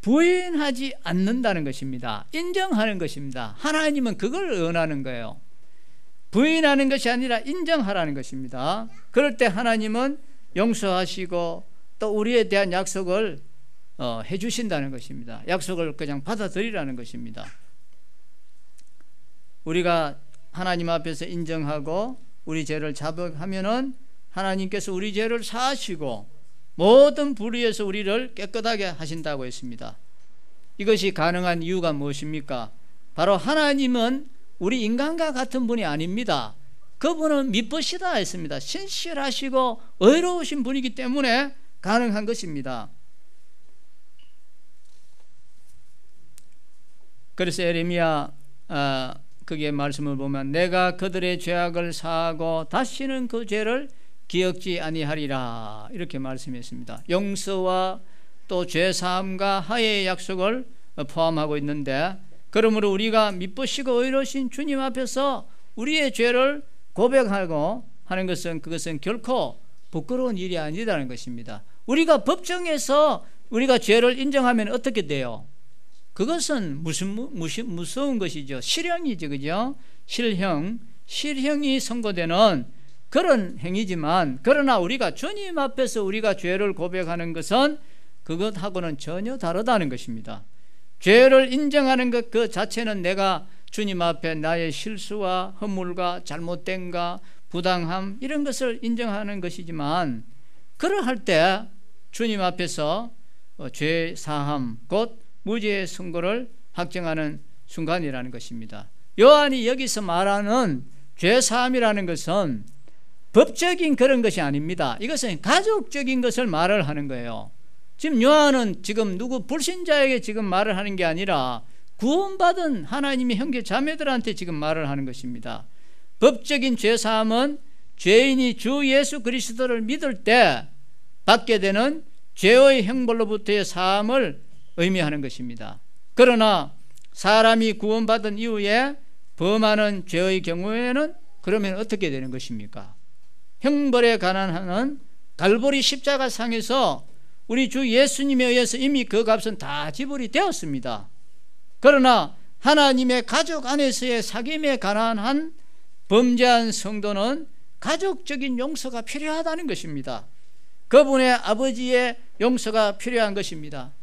부인하지 않는다는 것입니다. 인정하는 것입니다. 하나님은 그걸 원하는 거예요. 부인하는 것이 아니라 인정하라는 것입니다. 그럴 때 하나님은 용서하시고 또 우리에 대한 약속을 해주신다는 것입니다. 약속을 그냥 받아들이라는 것입니다. 우리가 하나님 앞에서 인정하고 우리 죄를 자복하면은 하나님께서 우리 죄를 사하시고 모든 불의에서 우리를 깨끗하게 하신다고 했습니다. 이것이 가능한 이유가 무엇입니까? 바로 하나님은 우리 인간과 같은 분이 아닙니다. 그분은 미쁘시다 했습니다. 신실하시고 의로우신 분이기 때문에 가능한 것입니다. 그래서 에레미야 그게 말씀을 보면 내가 그들의 죄악을 사하고 다시는 그 죄를 기억지 아니하리라 이렇게 말씀했습니다. 용서와 또 죄사함과 화해의 약속을 포함하고 있는데, 그러므로 우리가 미쁘시고 의로우신 주님 앞에서 우리의 죄를 고백하고 하는 것은 그것은 결코 부끄러운 일이 아니라는 것입니다. 우리가 법정에서 우리가 죄를 인정하면 어떻게 돼요? 그것은 무서운 것이죠. 실형이죠, 그죠? 실형이 선고되는 그런 행위지만, 그러나 우리가 주님 앞에서 우리가 죄를 고백하는 것은 그것하고는 전혀 다르다는 것입니다. 죄를 인정하는 것 그 자체는 내가 주님 앞에 나의 실수와 허물과 잘못됨과 부당함 이런 것을 인정하는 것이지만, 그러할 때 주님 앞에서 죄 사함 곧 무죄의 선고를 확정하는 순간이라는 것입니다. 요한이 여기서 말하는 죄 사함이라는 것은 법적인 그런 것이 아닙니다. 이것은 가족적인 것을 말을 하는 거예요. 지금 요한은 지금 누구 불신자에게 지금 말을 하는 게 아니라 구원받은 하나님의 형제 자매들한테 지금 말을 하는 것입니다. 법적인 죄사함은 죄인이 주 예수 그리스도를 믿을 때 받게 되는 죄의 형벌로부터의 사함을 의미하는 것입니다. 그러나 사람이 구원받은 이후에 범하는 죄의 경우에는 그러면 어떻게 되는 것입니까? 형벌에 관한 하는 갈보리 십자가 상에서 우리 주 예수님에 의해서 이미 그 값은 다 지불이 되었습니다. 그러나 하나님의 가족 안에서의 사귐에 관한 한 범죄한 성도는 가족적인 용서가 필요하다는 것입니다. 그분의 아버지의 용서가 필요한 것입니다.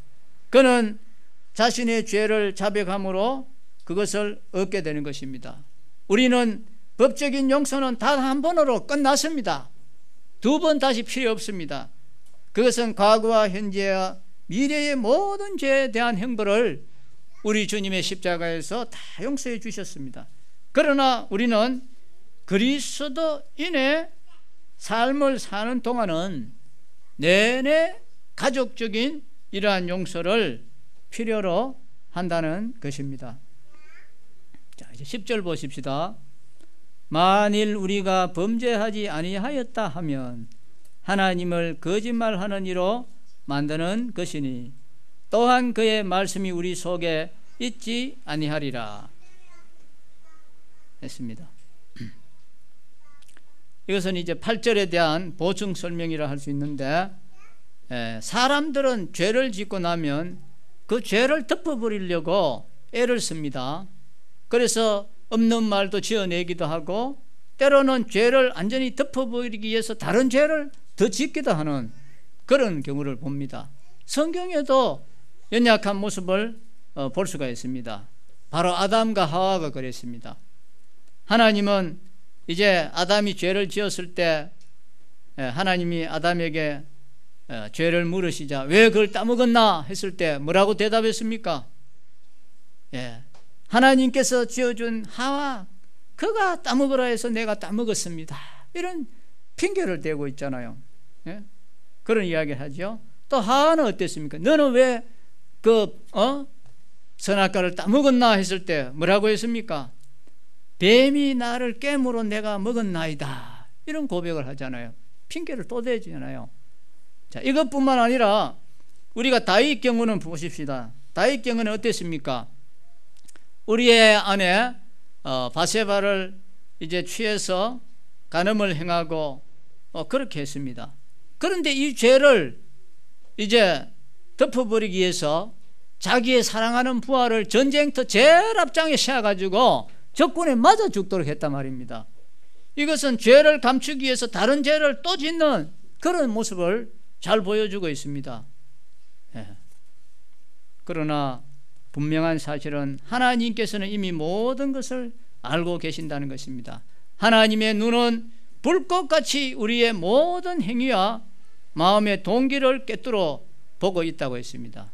그는 자신의 죄를 자백함으로 그것을 얻게 되는 것입니다. 우리는 법적인 용서는 단 한 번으로 끝났습니다. 두 번 다시 필요 없습니다. 그것은 과거와 현재와 미래의 모든 죄에 대한 형벌을 우리 주님의 십자가에서 다 용서해 주셨습니다. 그러나 우리는 그리스도인의 삶을 사는 동안은 내내 가족적인 이러한 용서를 필요로 한다는 것입니다. 자, 이제 10절 보십시다. 만일 우리가 범죄하지 아니하였다 하면 하나님을 거짓말하는 이로 만드는 것이니 또한 그의 말씀이 우리 속에 있지 아니하리라 했습니다. 이것은 이제 8절에 대한 보충 설명이라 할 수 있는데, 사람들은 죄를 짓고 나면 그 죄를 덮어버리려고 애를 씁니다. 그래서 없는 말도 지어내기도 하고 때로는 죄를 완전히 덮어버리기 위해서 다른 죄를 더 짓기도 하는 그런 경우를 봅니다. 성경에도 연약한 모습을 볼 수가 있습니다. 바로 아담과 하와가 그랬습니다. 하나님은 이제 아담이 죄를 지었을 때 하나님이 아담에게 죄를 물으시자 왜 그걸 따먹었나 했을 때 뭐라고 대답했습니까? 하나님께서 지어준 하와 그가 따먹으라 해서 내가 따먹었습니다. 이런 핑계를 대고 있잖아요. 그런 이야기를 하죠. 또 하와는 어땠습니까? 너는 왜 선악과를 따먹었나 했을 때 뭐라고 했습니까? 뱀이 나를 깨물어 내가 먹었나이다. 이런 고백을 하잖아요. 핑계를 또 대잖아요. 자, 이것뿐만 아니라 우리가 다윗 경우는 보십시다. 다윗 경우는 어땠습니까? 우리의 아내 바세바를 이제 취해서 간음을 행하고 그렇게 했습니다. 그런데 이 죄를 이제 덮어버리기 위해서 자기의 사랑하는 부하를 전쟁터 제일 앞장에 세워가지고 적군에 맞아 죽도록 했단 말입니다. 이것은 죄를 감추기 위해서 다른 죄를 또 짓는 그런 모습을 잘 보여주고 있습니다. 그러나 분명한 사실은 하나님께서는 이미 모든 것을 알고 계신다는 것입니다. 하나님의 눈은 불꽃같이 우리의 모든 행위와 마음의 동기를 꿰뚫어 보고 있다고 했습니다.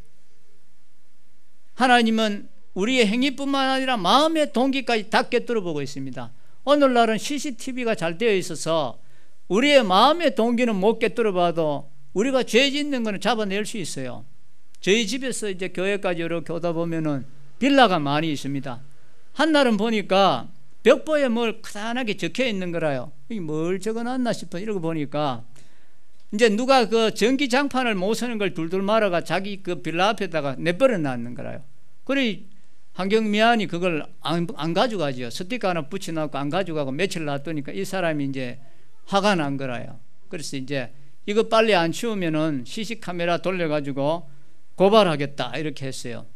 하나님은 우리의 행위뿐만 아니라 마음의 동기까지 다 꿰뚫어 보고 있습니다. 오늘날은 CCTV가 잘 되어 있어서 우리의 마음의 동기는 못 꿰뚫어 봐도 우리가 죄 짓는 것은 잡아낼 수 있어요. 저희 집에서 이제 교회까지 이렇게 오다 보면은 빌라가 많이 있습니다. 한날은 보니까 벽보에 뭘 크다랗게 적혀 있는 거라요. 이게 뭘 적어놨나 싶어 이러고 보니까 이제 누가 그 전기장판을 못 쓰는 걸 둘둘 말아가 자기 그 빌라 앞에다가 내버려 놨는 거라요. 그래 환경미화원이 그걸 안 가져가죠. 스티커 하나 붙여놓고 안 가져가고 며칠 놔두니까 이 사람이 이제 화가 난 거라요. 그래서 이제 이거 빨리 안 치우면은 CC 카메라 돌려가지고 고발하겠다 이렇게 했어요.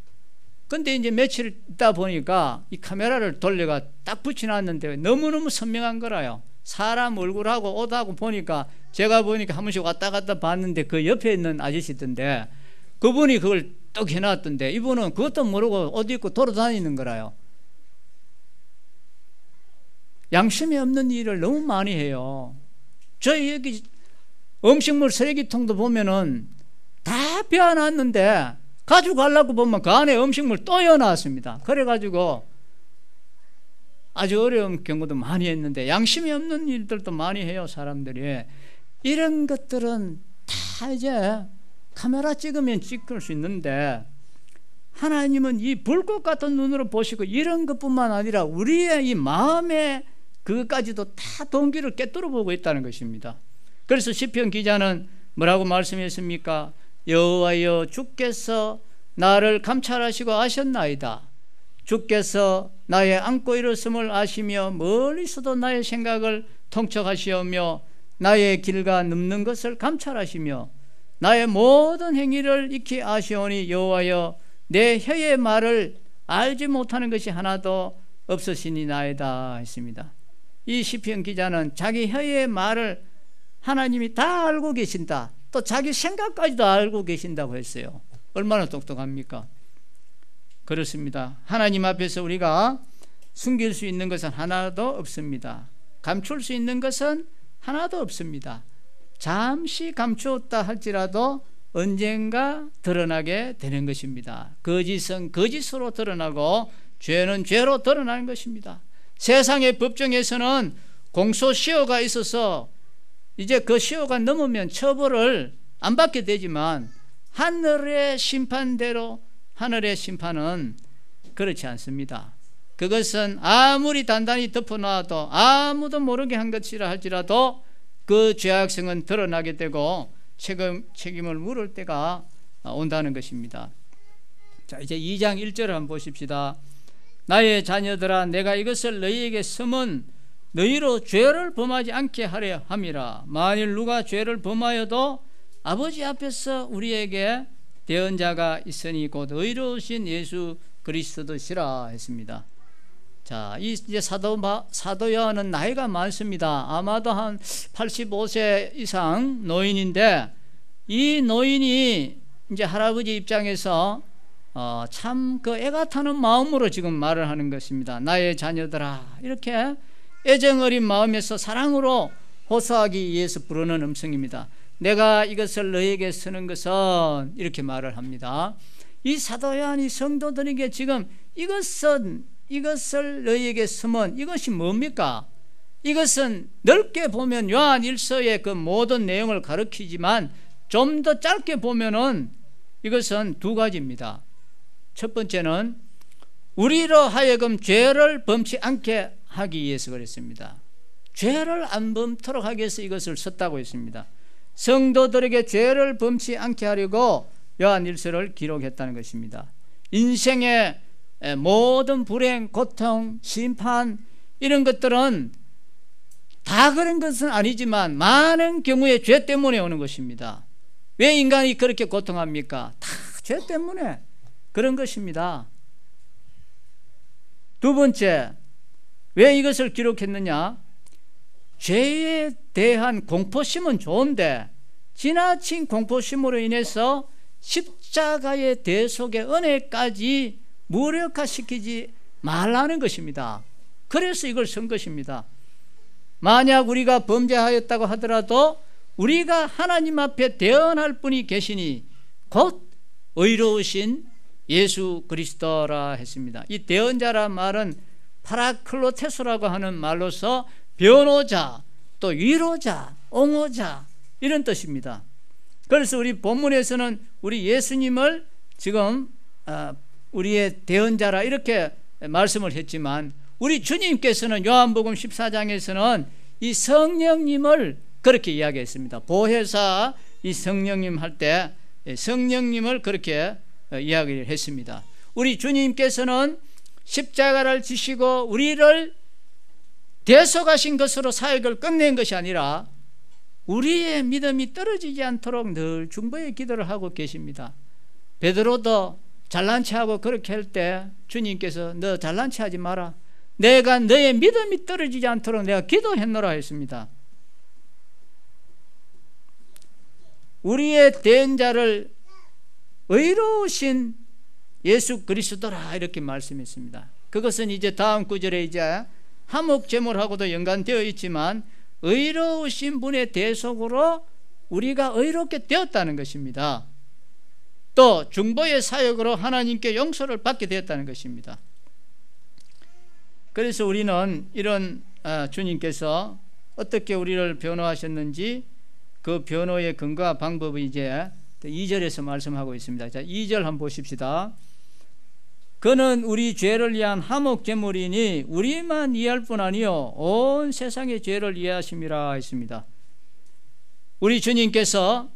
근데 이제 며칠 있다 보니까 이 카메라를 돌려가 딱 붙여놨는데 너무너무 선명한 거라요. 사람 얼굴하고 옷하고 보니까 제가 보니까 한 번씩 왔다 갔다 봤는데 그 옆에 있는 아저씨던데 그분이 그걸 떡 해놨던데 이분은 그것도 모르고 옷 입고 돌아다니는 거라요. 양심이 없는 일을 너무 많이 해요. 저희 여기 음식물 쓰레기통도 보면은 다 빼어놨는데 가져가려고 보면 그 안에 음식물 또 넣어놨습니다. 그래가지고 아주 어려운 경우도 많이 했는데 양심이 없는 일들도 많이 해요. 사람들이. 이런 것들은 다 이제 카메라 찍으면 찍을 수 있는데 하나님은 이 불꽃 같은 눈으로 보시고 이런 것뿐만 아니라 우리의 이 마음의 그것까지도 다 동기를 꿰뚫어 보고 있다는 것입니다. 그래서 시편 기자는 뭐라고 말씀했습니까? 여호와여 주께서 나를 감찰하시고 아셨나이다. 주께서 나의 안고 일었음을 아시며 멀리서도 나의 생각을 통촉하시오며 나의 길과 눕는 것을 감찰하시며 나의 모든 행위를 익히 아시오니 여호와여 내 혀의 말을 알지 못하는 것이 하나도 없으시니나이다 했습니다. 이 시편 기자는 자기 혀의 말을 하나님이 다 알고 계신다. 또 자기 생각까지도 알고 계신다고 했어요. 얼마나 똑똑합니까? 그렇습니다. 하나님 앞에서 우리가 숨길 수 있는 것은 하나도 없습니다. 감출 수 있는 것은 하나도 없습니다. 잠시 감추었다 할지라도 언젠가 드러나게 되는 것입니다. 거짓은 거짓으로 드러나고 죄는 죄로 드러나는 것입니다. 세상의 법정에서는 공소시효가 있어서 이제 그 시효가 넘으면 처벌을 안 받게 되지만 하늘의 심판대로 하늘의 심판은 그렇지 않습니다. 그것은 아무리 단단히 덮어놔도 아무도 모르게 한 것이라 할지라도 그 죄악성은 드러나게 되고 책임을 물을 때가 온다는 것입니다. 자, 이제 2장 1절을 한번 보십시다. 나의 자녀들아 내가 이것을 너희에게 쓰면 너희로 죄를 범하지 않게 하려 함이라. 만일 누가 죄를 범하여도 아버지 앞에서 우리에게 대언자가 있으니 곧 의로우신 예수 그리스도시라 했습니다. 자, 이제 사도 요한은 나이가 많습니다. 아마도 한 85세 이상 노인인데 이 노인이 이제 할아버지 입장에서 참 그 애가 타는 마음으로 지금 말을 하는 것입니다. 나의 자녀들아 이렇게 애정어린 마음에서 사랑으로 호소하기 위해서 부르는 음성입니다. 내가 이것을 너희에게 쓰는 것은 이렇게 말을 합니다. 이 사도 요한이 성도들에게 지금 이것을 너희에게 쓰면 이것이 뭡니까? 이것은 넓게 보면 요한 1서의 그 모든 내용을 가리키지만 좀 더 짧게 보면은 이것은 두 가지입니다. 첫 번째는 우리로 하여금 죄를 범치 않게 하기 위해서 그랬습니다. 죄를 안 범토록 하기 위해서 이것을 썼다고 했습니다. 성도들에게 죄를 범치 않게 하려고 요한 1서를 기록했다는 것입니다. 인생의 모든 불행, 고통, 심판 이런 것들은 다 그런 것은 아니지만 많은 경우에 죄 때문에 오는 것입니다. 왜 인간이 그렇게 고통합니까? 다 죄 때문에 그런 것입니다. 두 번째, 왜 이것을 기록했느냐? 죄에 대한 공포심은 좋은데 지나친 공포심으로 인해서 십자가의 대속의 은혜까지 무력화시키지 말라는 것입니다. 그래서 이걸 쓴 것입니다. 만약 우리가 범죄하였다고 하더라도 우리가 하나님 앞에 대언할 분이 계시니 곧 의로우신 예수 그리스도라 했습니다. 이 대언자란 말은 파라클로테소라고 하는 말로서 변호자, 또 위로자, 옹호자 이런 뜻입니다. 그래서 우리 본문에서는 우리 예수님을 지금 우리의 대언자라 이렇게 말씀을 했지만 우리 주님께서는 요한복음 14장에서는 이 성령님을 그렇게 이야기했습니다. 보혜사 이 성령님 할 때 성령님을 그렇게 이야기를 했습니다. 우리 주님께서는 십자가를 지시고 우리를 대속하신 것으로 사역을 끝낸 것이 아니라 우리의 믿음이 떨어지지 않도록 늘 중보의 기도를 하고 계십니다. 베드로도 잘난 체하고 그렇게 할 때 주님께서 너 잘난 체하지 마라, 내가 너의 믿음이 떨어지지 않도록 내가 기도했노라 했습니다. 우리의 대언자를 의로우신 예수 그리스도라 이렇게 말씀했습니다. 그것은 이제 다음 구절에 이제 화목제물하고도 연관되어 있지만 의로우신 분의 대속으로 우리가 의롭게 되었다는 것입니다. 또 중보의 사역으로 하나님께 용서를 받게 되었다는 것입니다. 그래서 우리는 이런 주님께서 어떻게 우리를 변호하셨는지 그 변호의 근거와 방법을 이제 2절에서 말씀하고 있습니다. 자, 2절 한번 보십시다. 그는 우리 죄를 위한 화목제물이니 우리만 이해할 뿐 아니요 온 세상의 죄를 이해하심이라 했습니다. 우리 주님께서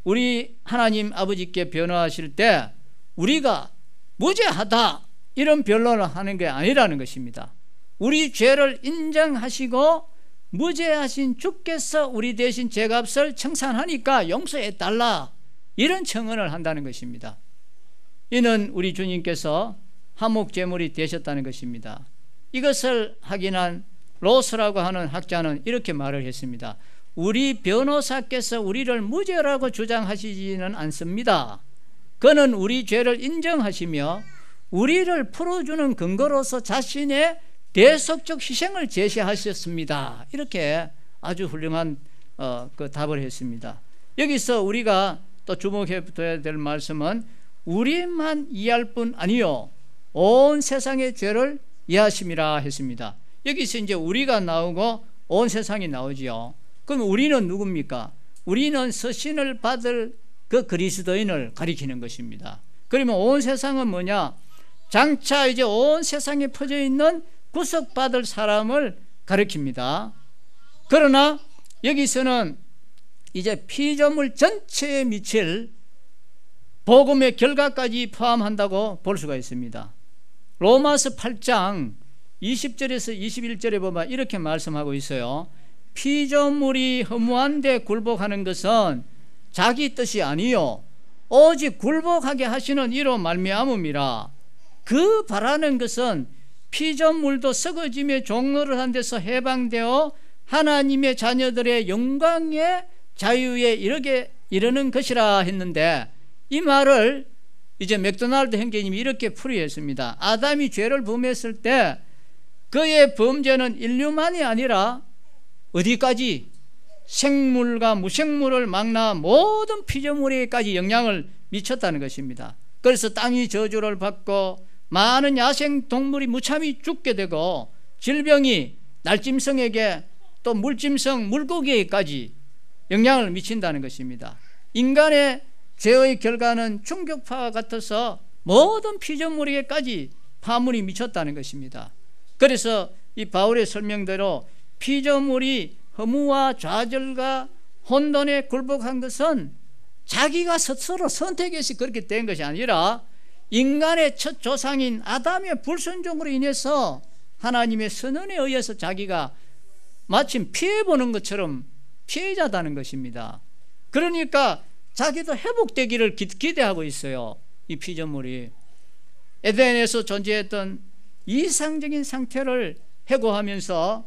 우리 하나님 아버지께 변호하실 때 우리가 무죄하다 이런 변론을 하는 게 아니라는 것입니다. 우리 죄를 인정하시고 무죄하신 주께서 우리 대신 죄값을 청산하니까 용서해달라 이런 청원을 한다는 것입니다. 이는 우리 주님께서 화목제물이 되셨다는 것입니다. 이것을 확인한 로스라고 하는 학자는 이렇게 말을 했습니다. 우리 변호사께서 우리를 무죄라고 주장하시지는 않습니다. 그는 우리 죄를 인정하시며 우리를 풀어주는 근거로서 자신의 대속적 희생을 제시하셨습니다. 이렇게 아주 훌륭한 그 답을 했습니다. 여기서 우리가 또 주목해 둬야 될 말씀은 우리만 이해할 뿐 아니요 온 세상의 죄를 이해하심이라 했습니다. 여기서 이제 우리가 나오고 온 세상이 나오지요. 그럼 우리는 누굽니까? 우리는 서신을 받을 그 그리스도인을 가리키는 것입니다. 그러면 온 세상은 뭐냐? 장차 이제 온 세상에 퍼져 있는 구속받을 사람을 가리킵니다. 그러나 여기서는 이제 피조물 전체에 미칠 복음의 결과까지 포함한다고 볼 수가 있습니다. 로마서 8장 20절에서 21절에 보면 이렇게 말씀하고 있어요. 피조물이 허무한 데 굴복하는 것은 자기 뜻이 아니요 오직 굴복하게 하시는 이로 말미암음이라. 그 바라는 것은 피조물도 썩어짐의 종노릇한 데서 해방되어 하나님의 자녀들의 영광의 자유에 이르는 것이라 했는데, 이 말을 이제 맥도날드 형제님이 이렇게 풀이했습니다. 아담이 죄를 범했을 때 그의 범죄는 인류만이 아니라 어디까지? 생물과 무생물을 망라 모든 피조물에까지 영향을 미쳤다는 것입니다. 그래서 땅이 저주를 받고 많은 야생동물이 무참히 죽게 되고 질병이 날짐승에게 또 물짐승 물고기에까지 영향을 미친다는 것입니다. 인간의 죄의 결과는 충격파와 같아서 모든 피조물에게까지 파문이 미쳤다는 것입니다. 그래서 이 바울의 설명대로 피조물이 허무와 좌절과 혼돈에 굴복한 것은 자기가 스스로 선택해서 그렇게 된 것이 아니라 인간의 첫 조상인 아담의 불순종으로 인해서 하나님의 선언에 의해서 자기가 마침 피해보는 것처럼 피해자다는 것입니다. 그러니까 자기도 회복되기를 기대하고 있어요. 이 피조물이 에덴에서 존재했던 이상적인 상태를 해고하면서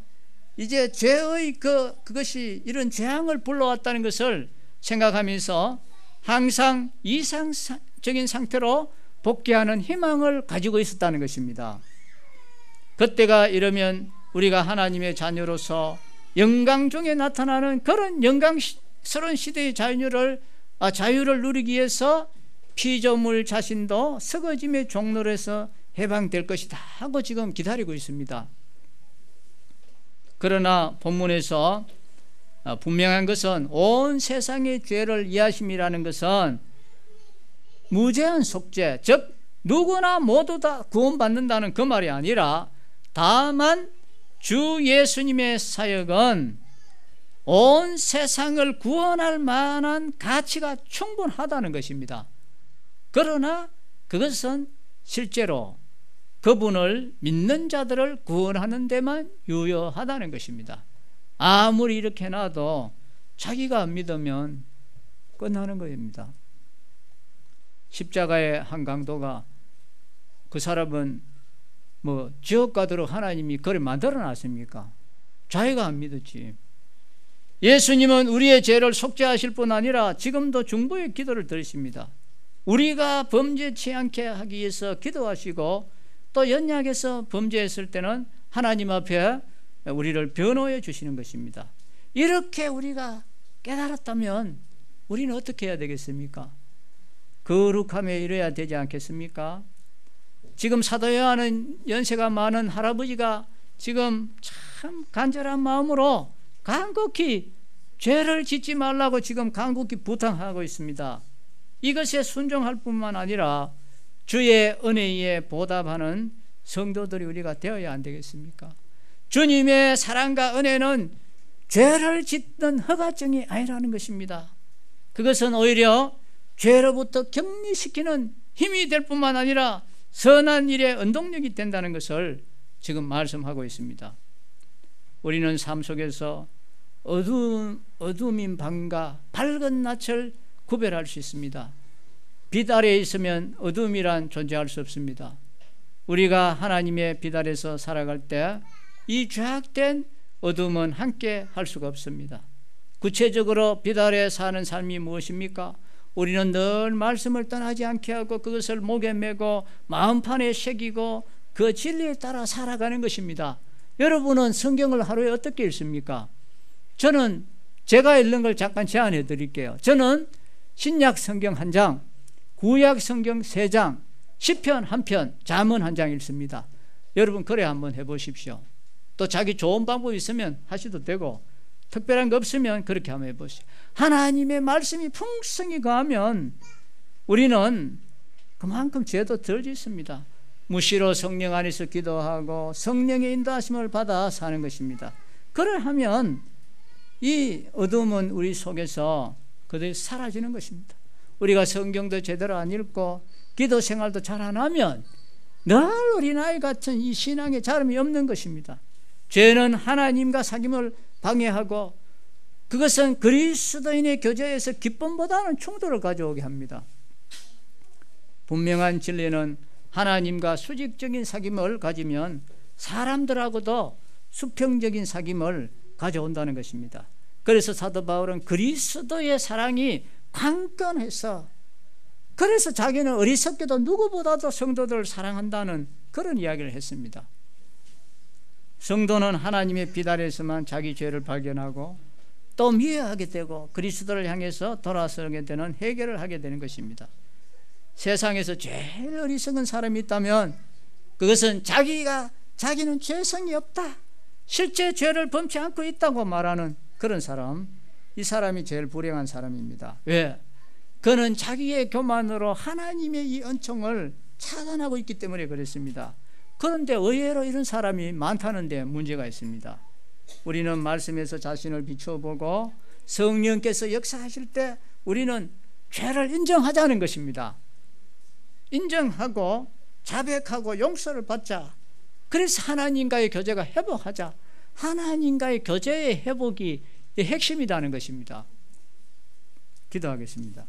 이제 죄의 그것이 이런 재앙을 불러왔다는 것을 생각하면서 항상 이상적인 상태로 복귀하는 희망을 가지고 있었다는 것입니다. 그때가 이르면 우리가 하나님의 자녀로서 영광 중에 나타나는 그런 영광스러운 시대의 자유를 누리기 위해서 피조물 자신도 썩어짐의 종로에서 해방될 것이다 하고 지금 기다리고 있습니다. 그러나 본문에서 분명한 것은 온 세상의 죄를 이하심이라는 것은 무제한 속죄, 즉 누구나 모두 다 구원받는다는 그 말이 아니라 다만 주 예수님의 사역은 온 세상을 구원할 만한 가치가 충분하다는 것입니다. 그러나 그것은 실제로 그분을 믿는 자들을 구원하는 데만 유효하다는 것입니다. 아무리 이렇게 해놔도 자기가 안 믿으면 끝나는 것입니다. 십자가의 한 강도가, 그 사람은 지옥 가도록 하나님이 그를 만들어 놨습니까? 자기가 안 믿었지. 예수님은 우리의 죄를 속죄하실 뿐 아니라 지금도 중보의 기도를 들으십니다. 우리가 범죄치 않게 하기 위해서 기도하시고, 또 연약해서 범죄했을 때는 하나님 앞에 우리를 변호해 주시는 것입니다. 이렇게 우리가 깨달았다면 우리는 어떻게 해야 되겠습니까? 거룩함에 이르러야 되지 않겠습니까? 지금 사도 요한은 연세가 많은 할아버지가 지금 참 간절한 마음으로 간곡히 죄를 짓지 말라고 지금 간곡히 부탁하고 있습니다. 이것에 순종할 뿐만 아니라 주의 은혜에 보답하는 성도들이 우리가 되어야 안 되겠습니까? 주님의 사랑과 은혜는 죄를 짓는 허가증이 아니라는 것입니다. 그것은 오히려 죄로부터 격리시키는 힘이 될 뿐만 아니라 선한 일의 원동력이 된다는 것을 지금 말씀하고 있습니다. 우리는 삶 속에서 어둠인 밤과 밝은 낯을 구별할 수 있습니다. 빛 아래에 있으면 어둠이란 존재할 수 없습니다. 우리가 하나님의 빛 아래에서 살아갈 때 이 죄악된 어둠은 함께 할 수가 없습니다. 구체적으로 빛 아래에 사는 삶이 무엇입니까? 우리는 늘 말씀을 떠나지 않게 하고 그것을 목에 메고 마음판에 새기고 그 진리에 따라 살아가는 것입니다. 여러분은 성경을 하루에 어떻게 읽습니까? 저는 제가 읽는 걸 잠깐 제안해 드릴게요. 저는 신약 성경 1장, 구약 성경 3장, 시편 1편, 잠언 1장 읽습니다. 여러분 그래 한번 해보십시오. 또 자기 좋은 방법이 있으면 하셔도 되고, 특별한 거 없으면 그렇게 한번 해보시죠. 하나님의 말씀이 풍성히 거하면 우리는 그만큼 죄도 덜 짓습니다. 무시로 성령 안에서 기도하고 성령의 인도하심을 받아 사는 것입니다. 그러하면 이 어둠은 우리 속에서 그들이 사라지는 것입니다. 우리가 성경도 제대로 안 읽고 기도 생활도 잘 안 하면 늘 어린아이 같은 이 신앙의 자람이 없는 것입니다. 죄는 하나님과 사귐을 방해하고 그것은 그리스도인의 교제에서 기쁨보다는 충돌을 가져오게 합니다. 분명한 진리는 하나님과 수직적인 사귐을 가지면 사람들하고도 수평적인 사귐을 가져온다는 것입니다. 그래서 사도 바울은 그리스도의 사랑이 강건해서, 그래서 자기는 어리석게도 누구보다도 성도들을 사랑한다는 그런 이야기를 했습니다. 성도는 하나님의 빛 아래에서만 자기 죄를 발견하고 또 미워하게 되고 그리스도를 향해서 돌아서게 되는 해결을 하게 되는 것입니다. 세상에서 제일 어리석은 사람이 있다면 그것은 자기는 죄성이 없다, 실제 죄를 범치 않고 있다고 말하는 그런 사람, 이 사람이 제일 불행한 사람입니다. 왜? 그는 자기의 교만으로 하나님의 이 은총을 차단하고 있기 때문에 그렇습니다. 그런데 의외로 이런 사람이 많다는 데 문제가 있습니다. 우리는 말씀에서 자신을 비춰보고 성령께서 역사하실 때 우리는 죄를 인정하자는 것입니다. 인정하고 자백하고 용서를 받자. 그래서 하나님과의 교제가 회복하자. 하나님과의 교제의 회복이 핵심이라는 것입니다. 기도하겠습니다.